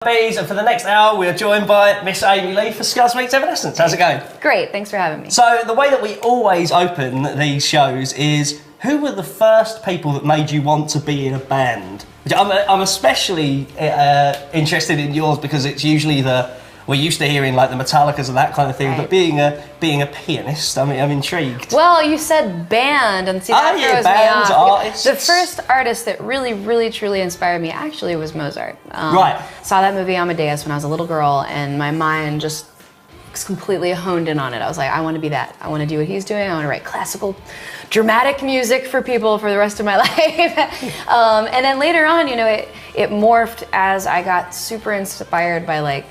Bees, and for the next hour we are joined by Miss Amy Lee for Scuzz Meets Evanescence. How's it going? Great, thanks for having me. So the way that we always open these shows is, who were the first people that made you want to be in a band? I'm especially interested in yours because it's usually we're used to hearing like the Metallicas and that kind of thing, right. But being a pianist, I'm intrigued. Well, you said band, and see that throws bands, me off. artists. The first artist that really truly inspired me actually was Mozart. Right. Saw that movie Amadeus when I was a little girl, and my mind just completely honed in on it. I was like, I want to be that. I want to do what he's doing. I want to write classical, dramatic music for people for the rest of my life. And then later on, you know, it morphed as I got super inspired by, like,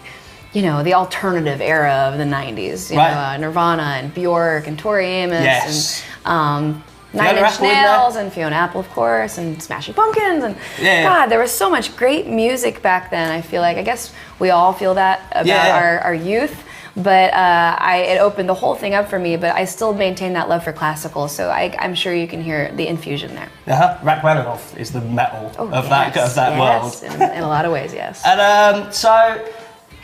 you know, the alternative era of the 90s, you know, Nirvana and Bjork and Tori Amos, yes. And Nine Inch Nails and Fiona Apple, of course, and Smashing Pumpkins, and God, there was so much great music back then. I feel like, I guess we all feel that about our youth, but it opened the whole thing up for me, but I still maintain that love for classical, so I'm sure you can hear the infusion there. Rachmaninoff is the metal of that world. In a lot of ways, yes. And so,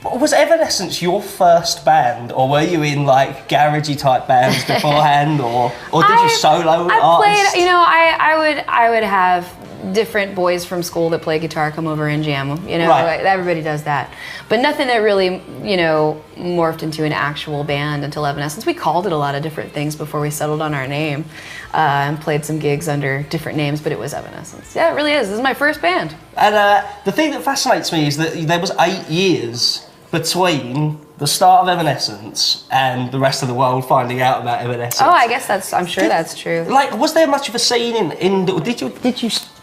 was Evanescence your first band, or were you in like garagey type bands beforehand, or did you solo artists? Played, you know, I would have different boys from school that play guitar come over and jam, you know, everybody does that. But nothing that really, you know, morphed into an actual band until Evanescence. We called it a lot of different things before we settled on our name, and played some gigs under different names, but it was Evanescence. Yeah, it really is. This is my first band. And the thing that fascinates me is that there was 8 years between the start of Evanescence and the rest of the world finding out about Evanescence. Oh, I guess I'm sure that's true. Like, was there much of a scene in did you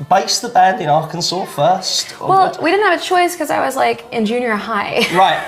base the band in Arkansas first? Well, we didn't have a choice because I was like in junior high. Right.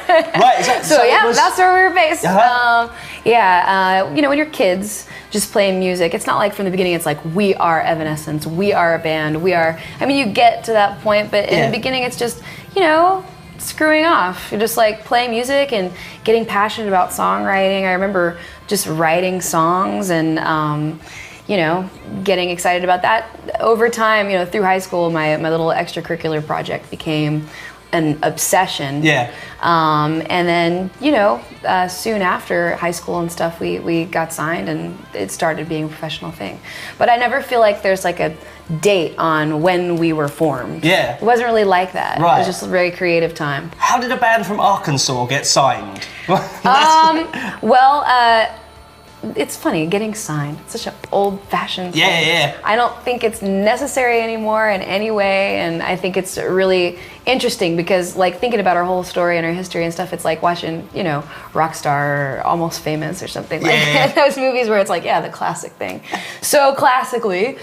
Is that, so yeah, that's where we were based. You know, when you're kids just playing music, it's not like from the beginning it's like, we are Evanescence, we are a band, we are, I mean, you get to that point, but in the beginning it's just, you know, screwing off. You're just like playing music and getting passionate about songwriting. I remember just writing songs and you know, getting excited about that. Over time, you know, through high school, my little extracurricular project became an obsession. Yeah. And then, you know, soon after high school and stuff, we got signed and it started being a professional thing. But I never feel like there's like a date on when we were formed. Yeah. It wasn't really like that. Right. It was just a very creative time. How did a band from Arkansas get signed? It's funny, getting signed. It's such an old-fashioned thing. Yeah. I don't think it's necessary anymore in any way, and I think it's really interesting because, like, thinking about our whole story and our history and stuff, it's like watching, you know, Rockstar or Almost Famous or something like those movies where it's like, yeah, the classic thing. So classically,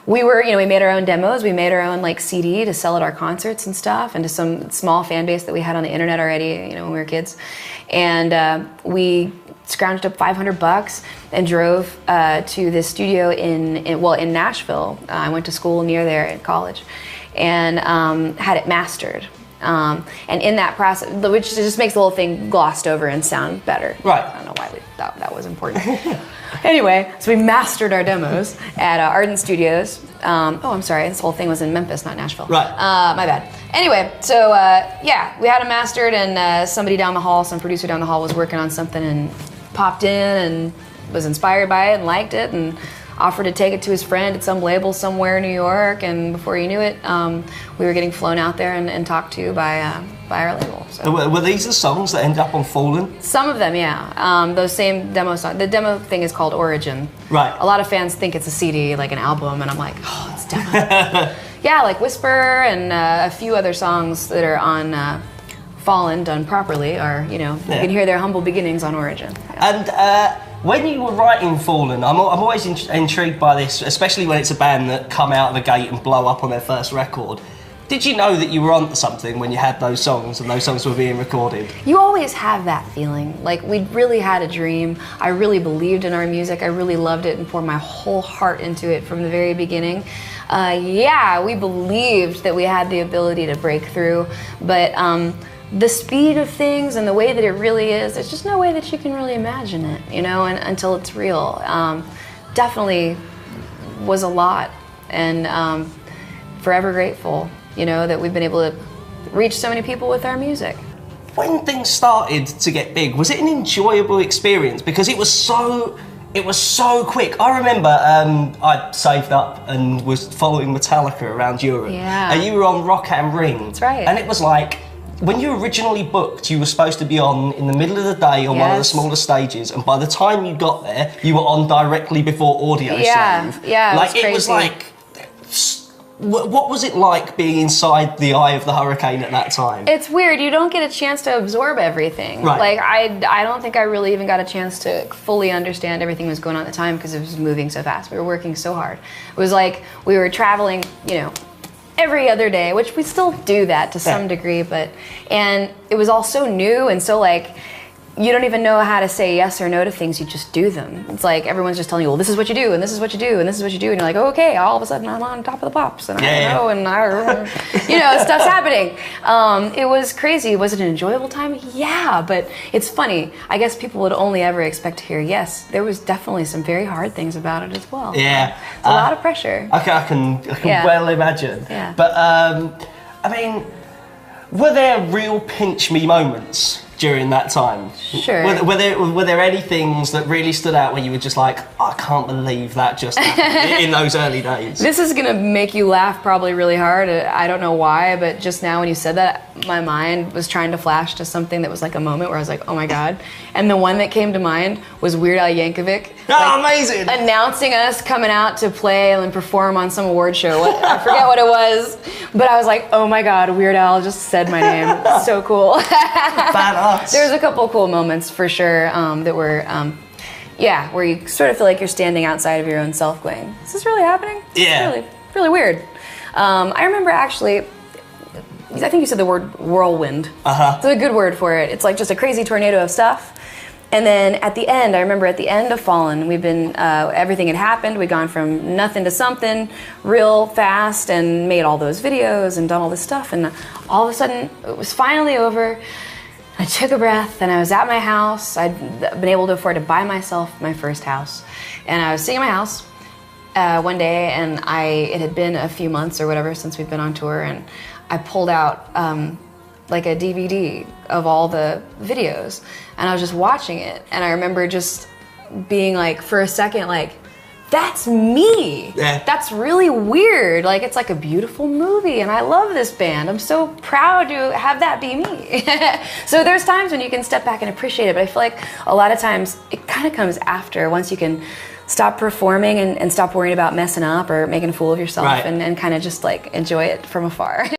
we made our own demos, we made our own like CD to sell at our concerts and stuff, and to some small fan base that we had on the internet already, you know, when we were kids, and we scrounged up $500 and drove to this studio in Nashville. I went to school near there in college, and had it mastered. And in that process, which just makes the whole thing glossed over and sound better. Right. I don't know why we thought that was important. Anyway, so we mastered our demos at Ardent Studios. I'm sorry, this whole thing was in Memphis, not Nashville. Right. My bad. Anyway, so yeah, we had them mastered, and somebody down the hall, some producer down the hall was working on something and popped in and was inspired by it and liked it and offered to take it to his friend at some label somewhere in New York, and before you knew it, we were getting flown out there and talked to by our label. So. Were these the songs that ended up on Fallen? Some of them, yeah. Those same demo songs. The demo thing is called Origin. Right. A lot of fans think it's a CD, like an album, and I'm like, oh, it's demo. Yeah, like Whisper and a few other songs that are on Fallen, done properly, are, you know, you can hear their humble beginnings on Origin. Yeah. And when you were writing Fallen, I'm always intrigued by this, especially when it's a band that come out of the gate and blow up on their first record. Did you know that you were onto something when you had those songs and those songs were being recorded? You always have that feeling. Like, we really had a dream. I really believed in our music. I really loved it and poured my whole heart into it from the very beginning. Yeah, we believed that we had the ability to break through, but the speed of things and the way that it really is, there's just no way that you can really imagine it, you know, until it's real. Definitely was a lot, and forever grateful, you know, that we've been able to reach so many people with our music. When things started to get big, was it an enjoyable experience? Because it was so quick. I remember I saved up and was following Metallica around Europe. Yeah. And you were on Rock am Ring. That's right. And it was like, when you originally booked, you were supposed to be on in the middle of the day on one of the smaller stages, and by the time you got there, you were on directly before Audio Slave. Yeah, like it was like, what was it like being inside the eye of the hurricane at that time? It's weird. You don't get a chance to absorb everything. Right. Like I don't think I really even got a chance to fully understand everything that was going on at the time because it was moving so fast. We were working so hard. It was like we were traveling, you know, every other day, which we still do that to some degree, and it was all so new and so like, you don't even know how to say yes or no to things, you just do them. It's like everyone's just telling you, well, this is what you do, and this is what you do, and this is what you do, and you're like, oh, okay, all of a sudden I'm on top of the pops, and I don't know, and you know, stuff's happening. It was crazy. Was it an enjoyable time? Yeah, but it's funny. I guess people would only ever expect to hear yes. There was definitely some very hard things about it as well. Yeah. It's a lot of pressure. I can well imagine. Yeah. But, I mean, were there real pinch me moments during that time? Sure. Were there any things that really stood out where you were just like, oh, I can't believe that just happened in those early days? This is gonna make you laugh probably really hard. I don't know why, but just now when you said that, my mind was trying to flash to something that was like a moment where I was like, oh my God. And the one that came to mind was Weird Al Yankovic. Oh, amazing! Announcing us coming out to play and perform on some award show. I forget what it was, but I was like, oh my God, Weird Al just said my name. So cool. Badass. There's a couple cool moments for sure that were, yeah, where you sort of feel like you're standing outside of your own self going, is this really happening? Yeah. It's really weird. I remember actually, I think you said the word whirlwind. It's a good word for it. It's like just a crazy tornado of stuff. And then at the end, I remember at the end of Fallen, we've been, everything had happened. We'd gone from nothing to something real fast and made all those videos and done all this stuff. And all of a sudden, it was finally over. I took a breath and I was at my house. I'd been able to afford to buy myself my first house. And I was sitting in my house one day, and it had been a few months or whatever since we've been on tour, and I pulled out like a DVD of all the videos, and I was just watching it, and I remember just being like, for a second, like, that's me. Yeah. That's really weird. Like, it's like a beautiful movie, and I love this band. I'm so proud to have that be me. So there's times when you can step back and appreciate it, but I feel like a lot of times it kind of comes after, once you can stop performing and stop worrying about messing up or making a fool of yourself, and kind of just like enjoy it from afar.